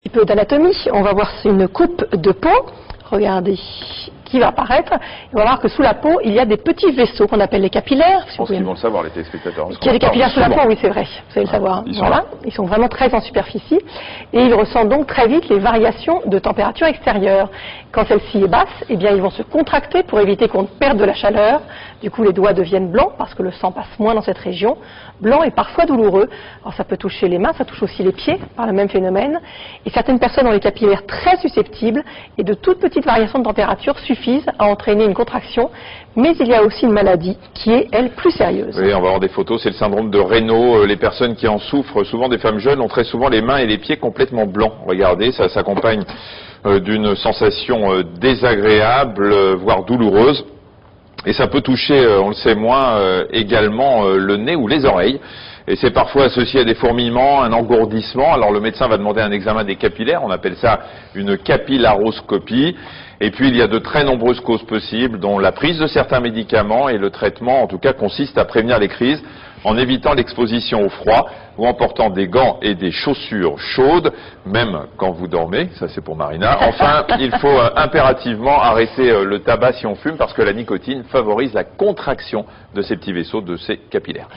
Un peu d'anatomie, on va voir une coupe de peau, regardez, qui va apparaître. Et on va voir que sous la peau, il y a des petits vaisseaux qu'on appelle les capillaires. Je pense qu'ils vont le savoir, les téléspectateurs. Il y a des capillaires sous la peau, oui, c'est vrai, vous savez le savoir. Voilà, ils sont vraiment très en superficie et ils ressentent donc très vite les variations de température extérieure. Quand celle-ci est basse, eh bien, ils vont se contracter pour éviter qu'on perde de la chaleur. Du coup, les doigts deviennent blancs parce que le sang passe moins dans cette région. Blanc et parfois douloureux. Alors, ça peut toucher les mains, ça touche aussi les pieds par le même phénomène. Et certaines personnes ont les capillaires très susceptibles et de toutes petites variations de température suffisent à entraîner une contraction. Mais il y a aussi une maladie qui est, elle, plus sérieuse. Oui, on va voir des photos, c'est le syndrome de Raynaud. Les personnes qui en souffrent, souvent des femmes jeunes, ont très souvent les mains et les pieds complètement blancs. Regardez, ça s'accompagne d'une sensation désagréable, voire douloureuse. Et ça peut toucher, on le sait moins, également le nez ou les oreilles. Et c'est parfois associé à des fourmillements, un engourdissement. Alors le médecin va demander un examen des capillaires, on appelle ça une capillaroscopie. Et puis il y a de très nombreuses causes possibles, dont la prise de certains médicaments et le traitement, en tout cas, consiste à prévenir les crises en évitant l'exposition au froid ou en portant des gants et des chaussures chaudes, même quand vous dormez, ça c'est pour Marina. Enfin, il faut impérativement arrêter le tabac si on fume parce que la nicotine favorise la contraction de ces petits vaisseaux, de ces capillaires.